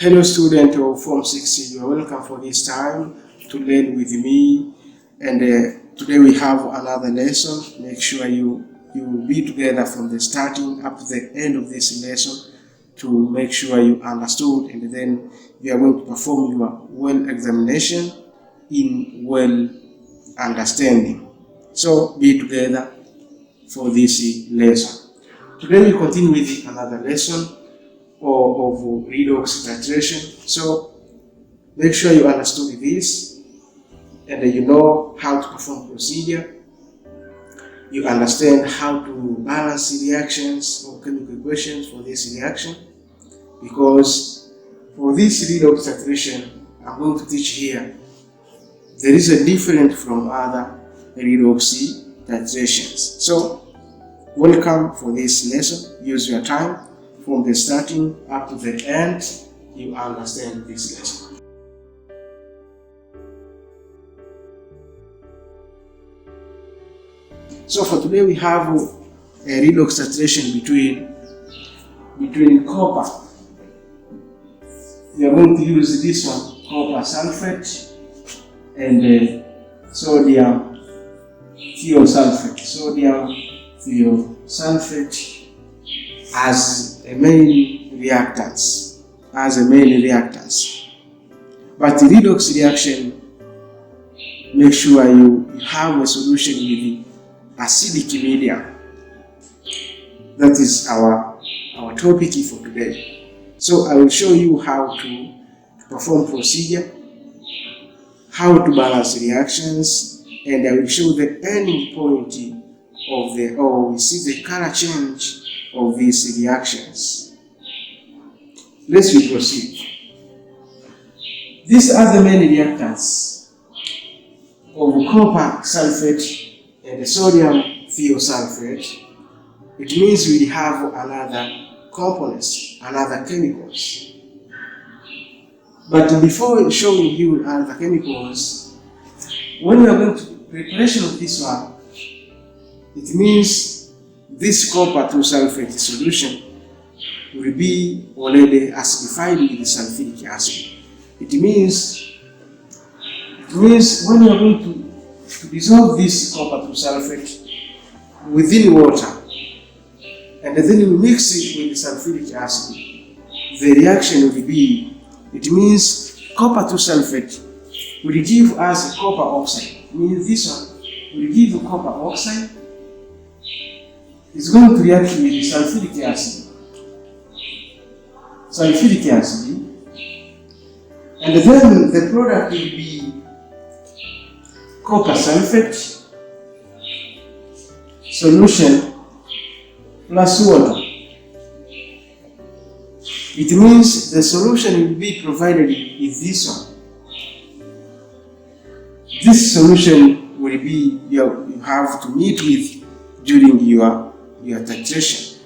Hello student of Form 6, you are welcome for this time to learn with me, and today we have another lesson. Make sure you will be together from the starting up to the end of this lesson to make sure you understood, and then you are going to perform your well examination in well understanding. So be together for this lesson. Today we continue with another lesson of redox titration. So make sure you understood this and you know how to perform procedure. You understand how to balance reactions or chemical equations for this reaction, because for this redox titration I'm going to teach here, there is a different from other redox titrations. So welcome for this lesson. Use your time from the starting up to the end. You understand this lesson. So for today we have a redox titration between copper. We are going to use this one, copper sulphate, and sodium thiosulphate. Sodium thiosulphate as a main reactants. But the redox reaction, make sure you have a solution with the acidic medium. That is our topic for today. So I will show you how to perform procedure, how to balance reactions, and I will show the ending point of we see the color change of these reactions. Let's proceed. These are the main reactants of copper sulphate and sodium thiosulphate. It means we have another components, another chemicals. But before showing you other chemicals, when we are going to preparation of this one, it means this copper to sulphate solution will be already acidified with sulfuric acid. It means when you are going to dissolve this copper to sulphate within water, and then you mix it with sulfuric acid, the reaction will be, it means copper to sulphate will give us copper oxide. It means this one will give copper oxide. It's going to react with sulfuric acid. And then the product will be copper sulphate solution plus water. It means the solution will be provided with this one. This solution will be you have to meet with during your titration.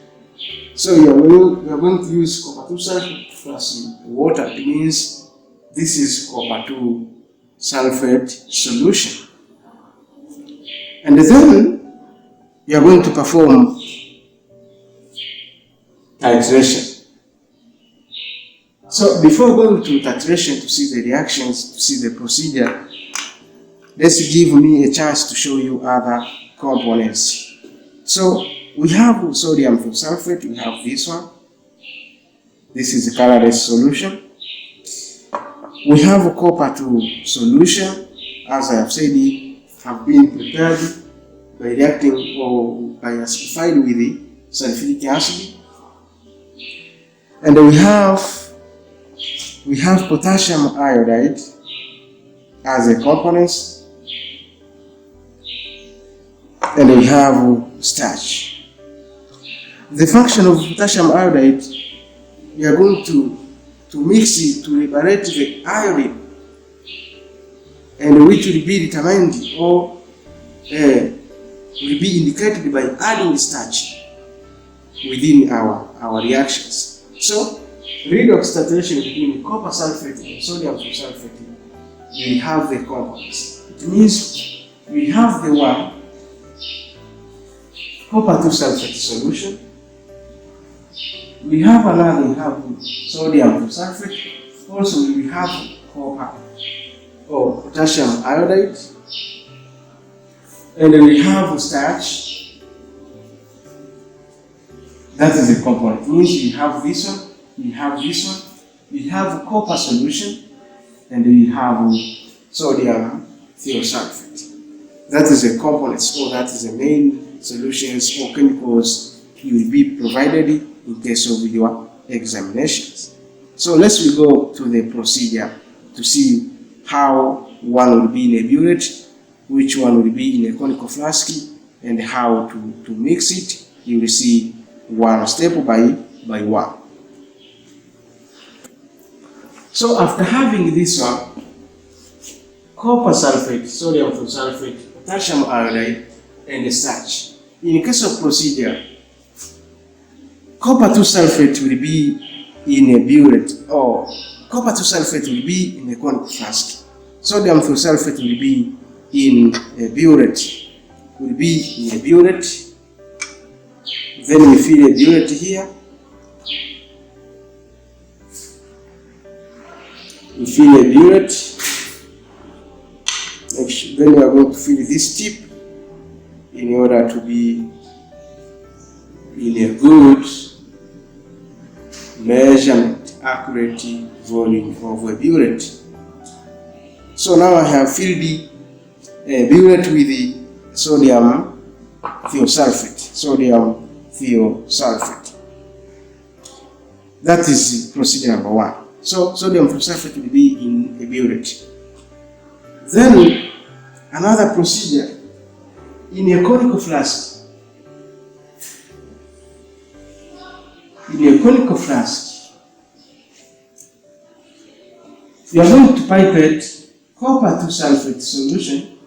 So you are going to use copper 2 sulphate plus water. It means this is copper 2 sulphate solution. And then you are going to perform titration. So before going to titration to see the reactions, to see the procedure, let's give me a chance to show you other components. So we have sodium thiosulphate, we have this one. This is the colorless solution. We have a copper 2 solution, as I have said, have been prepared by reacting or by acidified with the sulfuric acid. And we have potassium iodide as a component, and we have starch. The function of potassium iodide, we are going to mix it to liberate the iodine, and which will be determined or will be indicated by adding starch within our reactions. So redox titration between copper sulphate and sodium sulphate, we have the compounds. It means we have the one copper 2 sulphate solution, we have another, we have sodium sulphate, Also we have copper or potassium iodide, and then we have starch. That is a component. It means we have this one, we have this one, we have copper solution, and we have sodium thiosulphate. That is a component, so that is the main solutions or chemicals you will be provided in case of your examinations. So let's go to the procedure to see how one will be in a burette, which one will be in a conical flask, and how to mix it. You will see one step by one. So after having this one, copper sulphate, sodium thiosulphate, potassium iodide, and starch. In case of procedure, copper 2 sulphate will be in a burette, or copper 2 sulphate will be in a conical flask. Sodium thiosulphate will be in a burette. Then we fill a burette here. We fill a burette. Then we are going to fill this tip in order to be in a good measurement, accurate volume of a burette. So now I have filled the burette with the sodium thiosulphate. That is procedure number 1. So sodium thiosulphate will be in a burette. Then another procedure in a conical flask. In a conical flask, we are going to pipette copper 2 sulphate solution,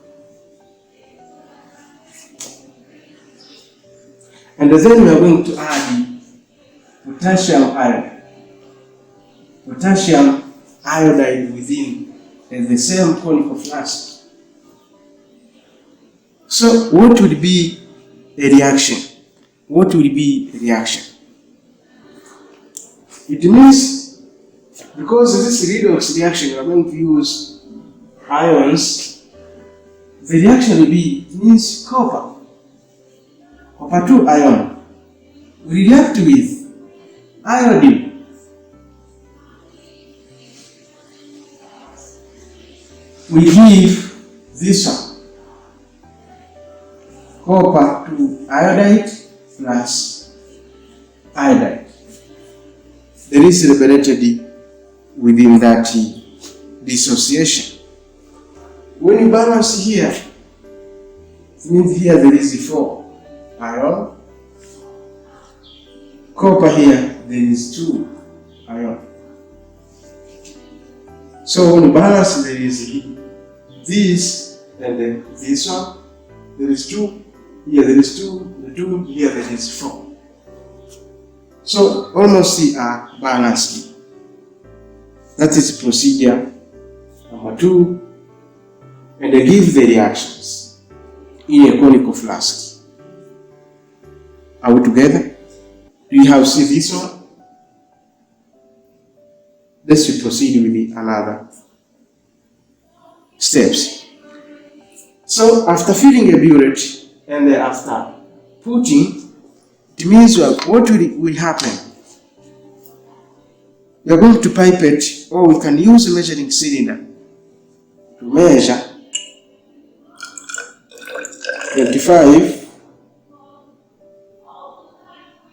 and then we are going to add potassium iodide within the same conical flask. So what would be a reaction? It means, because this redox reaction, we are going to use ions, the reaction will be, it means copper 2 ion will react with iodine. We give this one, copper 2 iodide plus iodide. There is liberated within that dissociation. When you balance here, it means here there is 4 ion. Copper here, there is 2 ion. So when you balance, there is this and then this one. There is 2, here there is 2, the 2, here there is 4. So almost are balanced. That is procedure number 2, and they give the reactions in a conical flask. Are we together? Do you have seen this one? Let's proceed with the another steps. So after filling a burette and then after putting, it means what will happen? We are going to pipette, or we can use a measuring cylinder to measure 25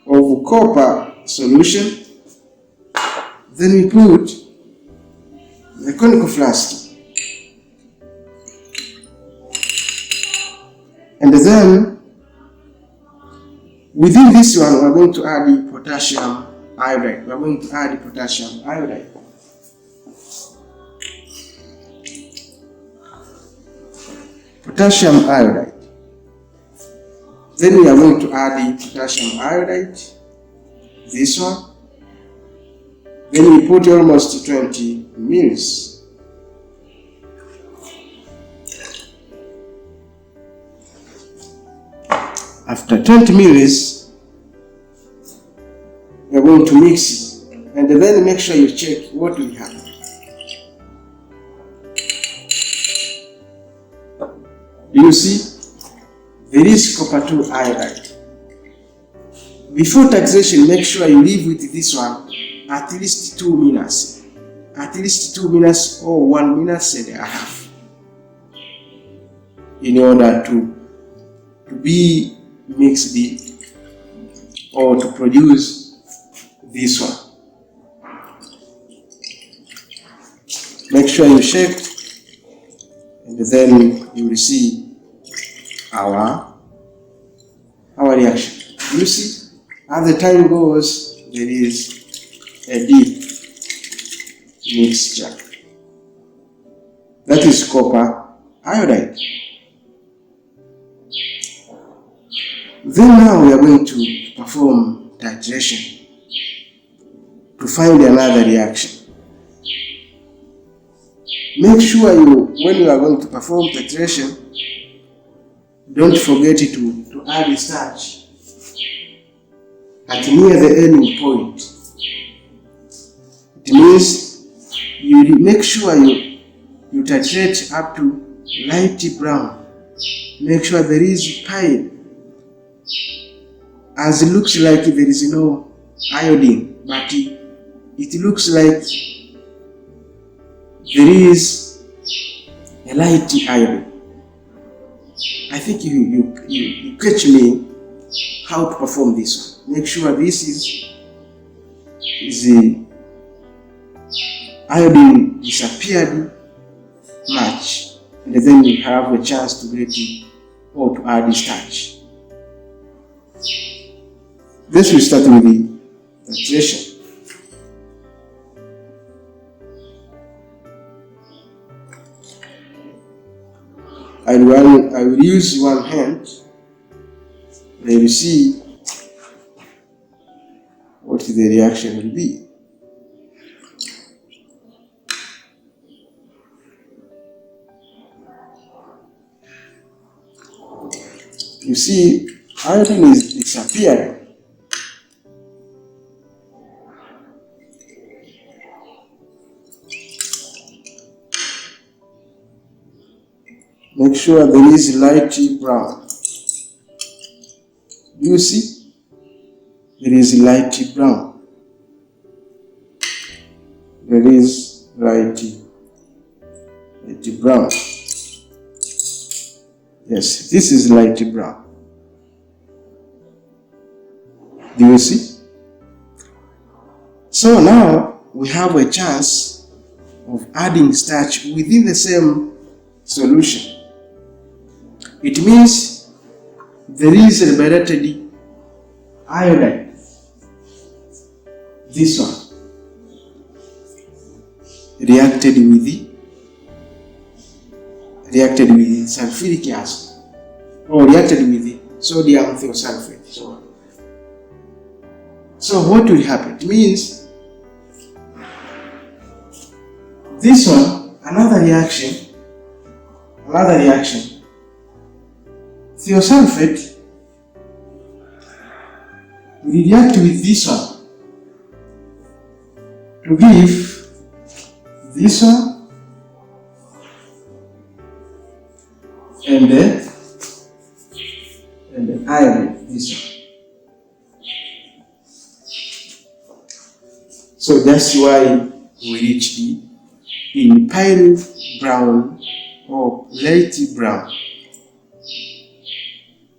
of copper solution. Then we put the conical flask, and then within this one, we are going to add the potassium iodide. Potassium iodide. Then we are going to add the potassium iodide, this one. Then we put almost 20 mils. After 20 mils, we are going to mix it, and then make sure you check what will happen. You see, there is copper 2 iodide. Before titration, make sure you live with this one at least 2 minutes. At least 2 minutes or 1 minute and a half. In order to be mixed or to produce this one. Make sure you shake, and then you will see our reaction. You see, as the time goes, there is a deep mixture. That is copper iodide. Then now we are going to perform titration to find another reaction. Make sure when you are going to perform titration, don't forget to add starch at near the ending point. It means you make sure you titrate up to light brown. Make sure there is pile, as it looks like there is no iodine, but it looks like there is a light iodine. I think you catch me how to perform this one. Make sure this is the iodine disappeared much, and then you have a chance to get it or to add starch. This will start with the titration. I will use one hand. Then you see what the reaction will be. You see, iodine is disappearing. Make sure there is light brown. You see? There is light brown. There is light brown. Yes, this is light brown. Do you see? So now we have a chance of adding starch within the same solution. It means there is a liberated iodide. This one reacted with sulfuric acid, or reacted with the Sodiumthiosulphate. So what will happen? It means this one, another reaction. Thiosulphate will react with this one to give this one and the iodine, this one. So that's why we reach in pale brown or light brown.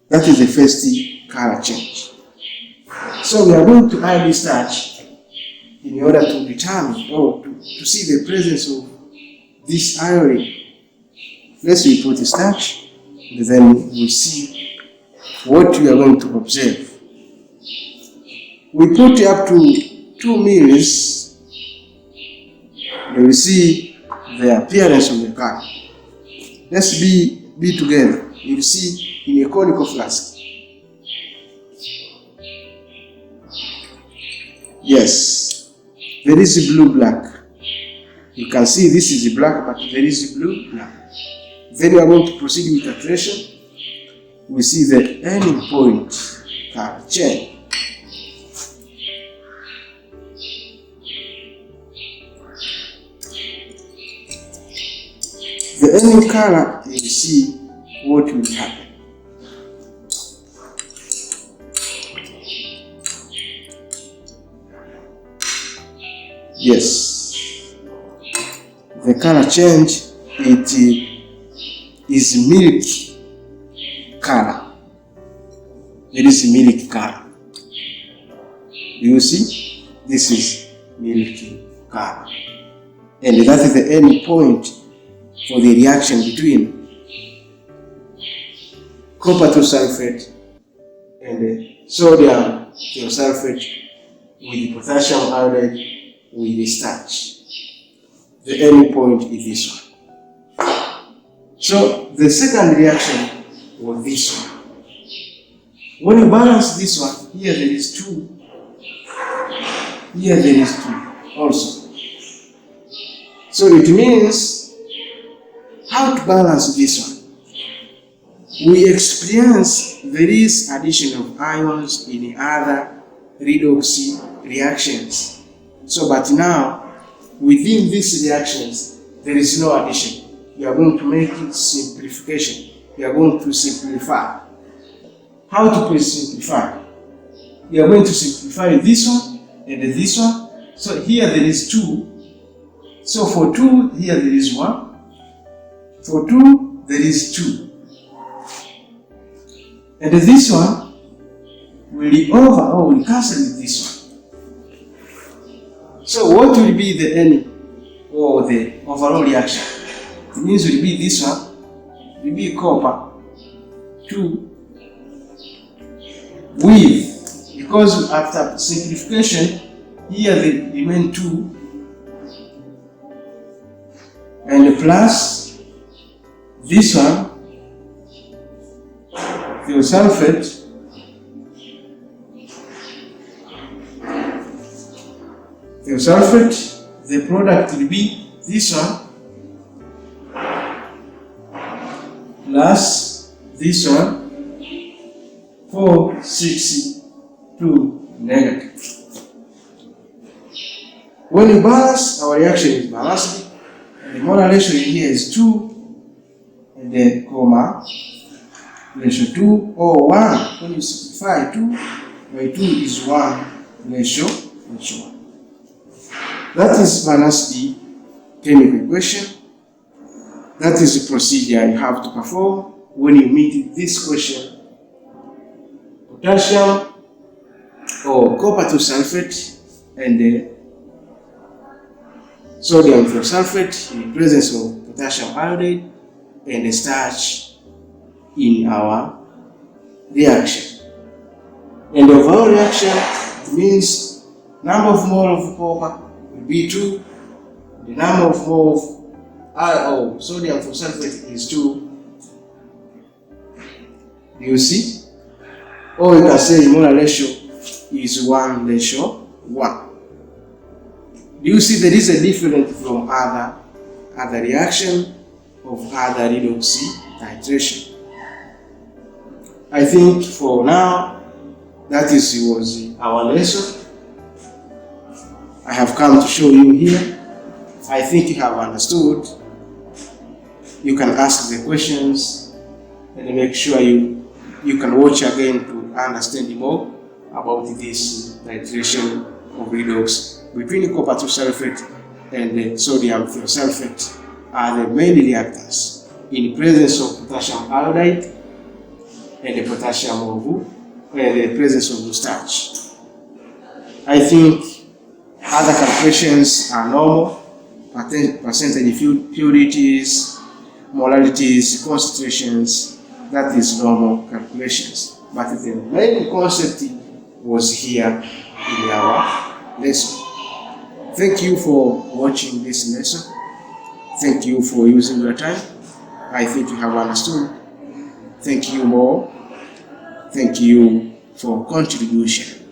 That is the first color change. So we are going to add this starch in order to determine or to see the presence of this iodine. Let's put the starch, and then we see what we are going to observe. We put up to 2 mils, and we see the appearance of the color. Let's be together. You see in a conical flask. Yes, there is blue-black. You can see this is black, but there is blue-black. Then we are going to proceed with titration. We see the ending point color change. The ending color, you see, what will happen? Yes, the color change, it is milk color. It is milk color. You see, this is milky color, and that is the end point for the reaction between copper thiosulphate and sodium thiosulphate with potassium iodide with the starch. The end point is this one. So the second reaction was this one. When you balance this one, here there is 2. Here there is 2 also. So it means how to balance this one. We experience there is addition of ions in other redox reactions. So, but now, within these reactions, there is no addition. You are going to make it simplification. You are going to simplify. How to simplify? You are going to simplify this one and this one. So here there is 2. So for 2, here there is 1. For 2, there is 2. And this one will be over or will cancel with this one. So what will be the end or the overall reaction? It means will be this one, will be copper 2 with, because after simplification, here they remain 2 and plus this one, thiosulphate, the product will be this one plus this one, 4, 6, 2 negative. When you balance, our reaction is balanced. The molar ratio here is 2 and then comma ratio 2 or 1. When you simplify 2 by 2 is 1 ratio 1. That is balanced the chemical equation. That is the procedure you have to perform when you meet this question. Potassium or copper thiosulphate and sodium thiosulphate in the presence of potassium iodide and the starch in our reaction. And the overall reaction means number of mole of copper will be 2, the number of mole of sodium thiosulphate is 2. Do you see? Or you can say molar ratio is 1 ratio 1. Do you see there is a difference from other reaction of other redox titration? I think for now that was our lesson. I have come to show you here. I think you have understood. You can ask the questions and make sure you can watch again to understand more about this titration of redox between copper thiosulphate and sodium thiosulphate are the main reactors in presence of potassium iodide and the potassium and the presence of starch. I think other calculations are normal, percentage purities, molarities, concentrations, that is normal calculations. But the main concept was here in our lesson. Thank you for watching this lesson. Thank you for using your time. I think you have understood. Thank you more. Thank you for contribution.